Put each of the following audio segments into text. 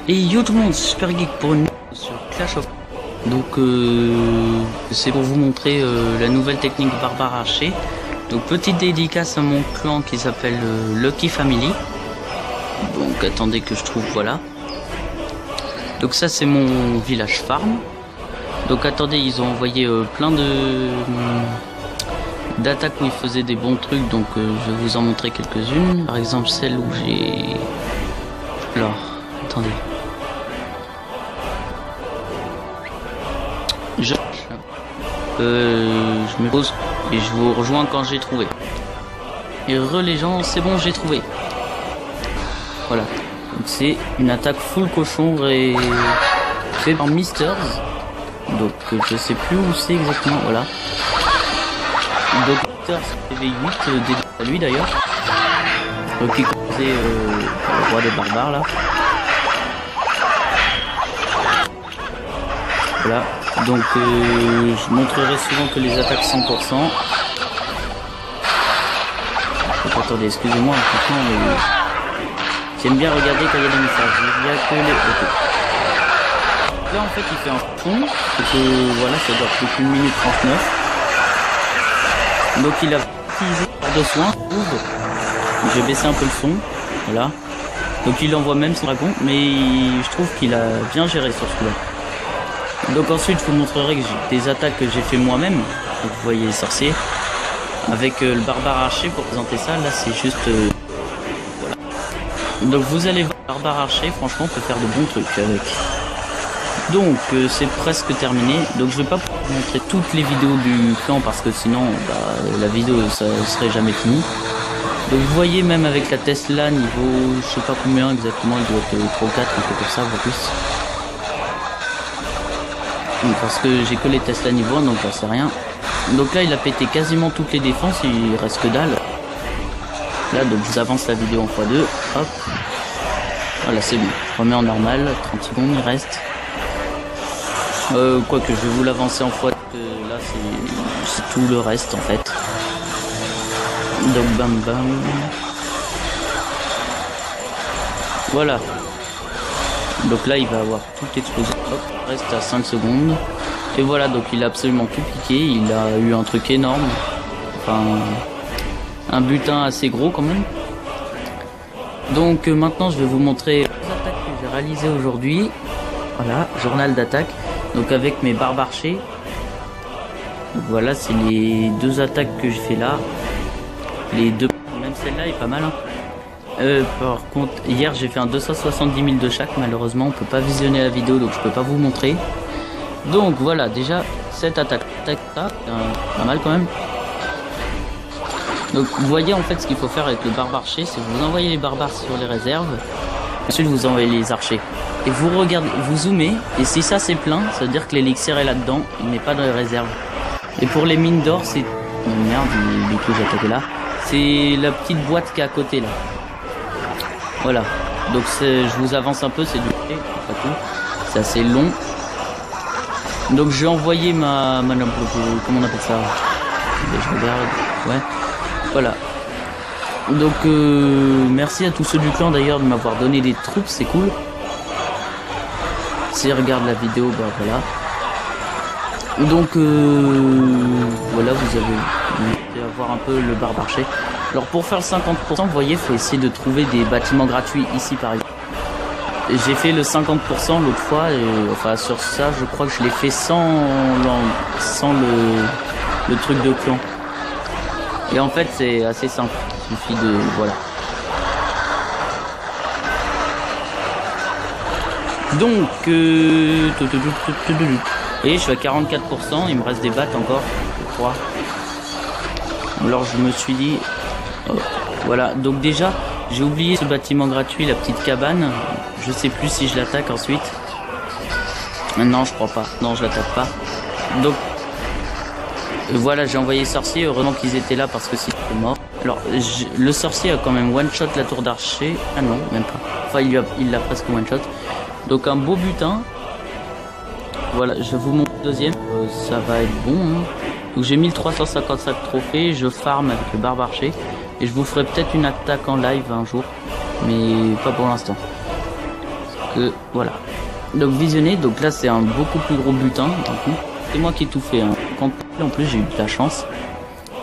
Et yo tout le monde, c'est Super Geek pour une vidéo sur Clash of. Donc c'est pour vous montrer la nouvelle technique barbare archer. Donc petite dédicace à mon clan qui s'appelle Lucky Family. Donc attendez que je trouve, voilà. Donc ça c'est mon village farm. Donc attendez, ils ont envoyé plein d'attaques où ils faisaient des bons trucs. Donc je vais vous en montrer quelques-unes. Par exemple celle où j'ai... Alors, attendez. Je me pose et je vous rejoins quand j'ai trouvé. Et les gens, c'est bon, j'ai trouvé. Voilà. Donc c'est une attaque full cochon et fait par Misters. Donc je sais plus où c'est exactement. Voilà. Donc Misters PV8 dédié à lui d'ailleurs. Donc il causait le roi des barbares là. Voilà. Donc je montrerai souvent que les attaques 100%. Donc, attendez, excusez-moi, franchement, mais j'aime bien regarder quand il y a des messages. Il y a que les... Okay. Là en fait il fait un fond, donc voilà, ça dure plus qu'une minute 39. Donc il a utilisé de soin. Je vais baisser un peu le son, voilà. Donc il envoie même son dragon, mais je trouve qu'il a bien géré sur ce coup-là. Donc ensuite je vous montrerai que j'ai des attaques que j'ai fait moi-même. Donc vous voyez les sorciers. Avec le barbare archer pour présenter ça, là c'est juste... voilà. Donc vous allez voir, le barbare archer, franchement, peut faire de bons trucs avec. Donc c'est presque terminé. Donc je vais pas vous montrer toutes les vidéos du clan parce que sinon la vidéo ça serait jamais fini. Donc vous voyez, même avec la Tesla niveau je sais pas combien exactement, il doit être 3 ou 4, un peu comme ça, voire plus. Parce que j'ai que les Tesla niveau 1, donc là c'est rien. Donc là il a pété quasiment toutes les défenses, il reste que dalle. Là donc je vous avance la vidéo en x2. Hop. Voilà, c'est bon. Je remets en normal, 30 secondes il reste. Quoique je vais vous l'avancer en x2, là c'est tout le reste en fait. Donc bam bam. Voilà. Donc là il va avoir tout explosé. Hop, reste à 5 secondes. Et voilà, donc il a absolument tout piqué. Il a eu un truc énorme. Enfin, un butin assez gros quand même. Donc maintenant je vais vous montrer les attaques que j'ai réalisées aujourd'hui. Voilà, journal d'attaque. Donc avec mes barbes archers. Donc voilà, c'est les deux attaques que j'ai fait là. Les deux, même celle-là est pas mal. Hein. Par contre, hier j'ai fait un 270 000 de chaque. Malheureusement, on peut pas visionner la vidéo, donc je peux pas vous montrer. Donc voilà, déjà cette attaque là, pas mal quand même. Donc vous voyez en fait ce qu'il faut faire avec le barbare archer, c'est vous envoyez les barbares sur les réserves. Ensuite vous envoyez les archers. Et vous regardez, vous zoomez, et si ça c'est plein, ça veut dire que l'élixir est là-dedans, il n'est pas dans les réserves. Et pour les mines d'or, c'est... Oh merde, du coup j'ai attaqué là. C'est la petite boîte qui est à côté là. Voilà. Donc je vous avance un peu, c'est du... C'est assez long. Donc j'ai envoyé ma... Comment on appelle ça? Je regarde. Ouais. Voilà. Donc merci à tous ceux du clan d'ailleurs de m'avoir donné des troupes, c'est cool. Si regarde la vidéo, bah voilà. Donc voilà, vous allez avoir un peu le barbare archer. Alors pour faire le 50%, vous voyez, il faut essayer de trouver des bâtiments gratuits ici par exemple. J'ai fait le 50% l'autre fois, et, enfin sur ça je crois que je l'ai fait sans le truc de clan. Et en fait c'est assez simple, il suffit de... voilà. Donc et je suis à 44%, il me reste des battes encore, je crois. Alors je me suis dit... voilà, donc déjà j'ai oublié ce bâtiment gratuit, la petite cabane. Je sais plus si je l'attaque ensuite. Non, je crois pas. Non, je l'attaque pas. Donc voilà, j'ai envoyé sorcier. Heureusement qu'ils étaient là parce que si j'étais mort. Alors le sorcier a quand même one shot la tour d'archer. Ah non, même pas. Enfin il l'a presque one shot. Donc un beau butin. Voilà, je vous montre le deuxième. Ça va être bon. Hein. Donc j'ai 1355 trophées. Je farm avec le barbare archer. Et je vous ferai peut-être une attaque en live un jour. Mais pas pour l'instant. Voilà. Donc visionner, donc là c'est un beaucoup plus gros butin. C'est moi qui ai tout fait. Hein. En plus j'ai eu de la chance.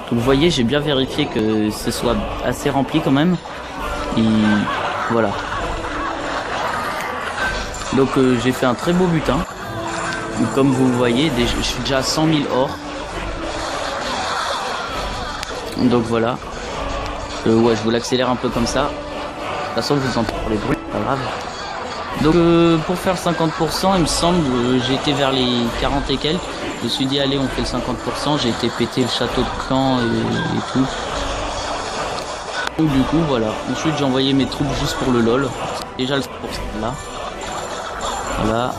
Donc vous voyez, j'ai bien vérifié que ce soit assez rempli quand même. Et voilà. Donc j'ai fait un très beau butin. Comme vous voyez, je suis déjà à 100 000 or. Donc voilà. Ouais, je vous l'accélère un peu comme ça. De toute façon, vous entendez les bruits, pas grave. Donc pour faire 50%, il me semble, j'ai été vers les 40 et quelques. Je me suis dit allez, on fait le 50%. J'ai été péter le château de clan et tout. Donc du coup voilà. Ensuite j'ai envoyé mes troupes juste pour le lol. Déjà le pour là. Voilà.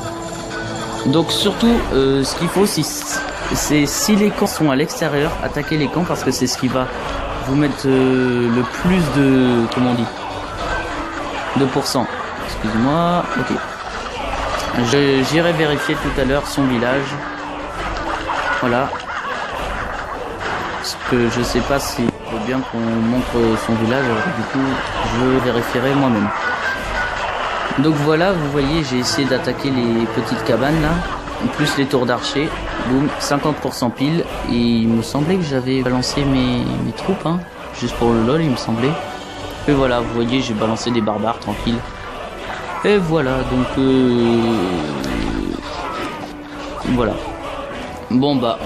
Donc surtout ce qu'il faut c'est si les camps sont à l'extérieur, attaquer les camps parce que c'est ce qui va vous mettre le plus de, comment on dit, de pourcent. Excuse-moi. Ok. J'irai vérifier tout à l'heure son village. Voilà. Parce que je sais pas s'il faut bien qu'on montre son village. Alors, du coup, je vérifierai moi-même. Donc voilà, vous voyez, j'ai essayé d'attaquer les petites cabanes là. En plus les tours d'archer. Boum, 50% pile. Et il me semblait que j'avais balancé mes troupes, hein. Juste pour le lol, il me semblait. Et voilà, vous voyez, j'ai balancé des barbares tranquille. Et voilà, donc voilà. Bon bah,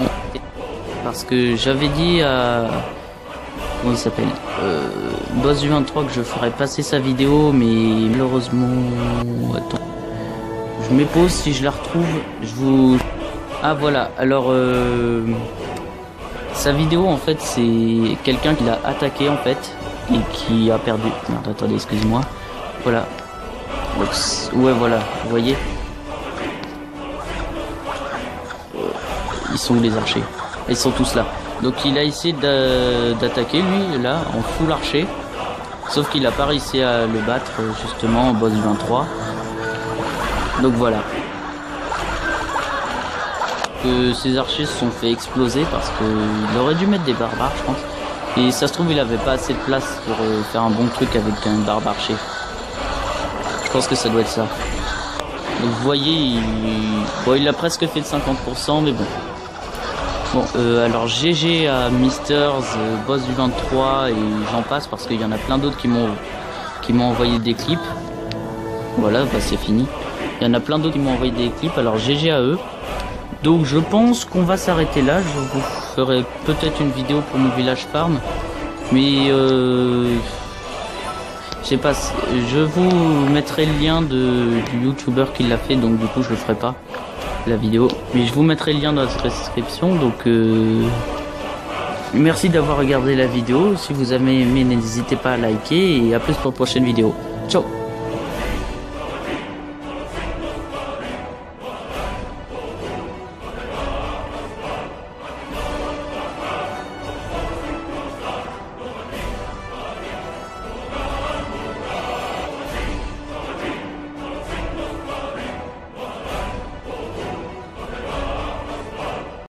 parce que j'avais dit à comment il s'appelle, Boss du 23 que je ferais passer sa vidéo, mais malheureusement, attends, je m'épose si je la retrouve, je vous. Ah voilà, alors sa vidéo en fait c'est quelqu'un qui l'a attaqué en fait et qui a perdu. Merde, attendez, excusez-moi. Voilà. Ouais voilà, vous voyez. Ils sont où les archers? Ils sont tous là. Donc il a essayé d'attaquer lui là en full archer. Sauf qu'il a pas réussi à le battre justement au boss du 23. Donc voilà. Que ces archers se sont fait exploser parce qu'il aurait dû mettre des barbares je pense. Et ça se trouve il avait pas assez de place pour faire un bon truc avec un barbare archer. Je pense que ça doit être ça. Donc vous voyez, il a presque fait le 50%, mais bon. Bon, alors GG à Misters, Boss du 23 et j'en passe parce qu'il y en a plein d'autres qui m'ont envoyé des clips. Voilà, bah c'est fini. Il y en a plein d'autres qui m'ont envoyé des clips, alors GG à eux. Donc je pense qu'on va s'arrêter là. Je vous ferai peut-être une vidéo pour mon village farm, mais je sais pas, je vous mettrai le lien du youtubeur qui l'a fait, donc du coup je le ferai pas la vidéo, mais je vous mettrai le lien dans la description. Donc merci d'avoir regardé la vidéo. Si vous avez aimé, n'hésitez pas à liker et à plus pour la prochaine vidéo. Ciao.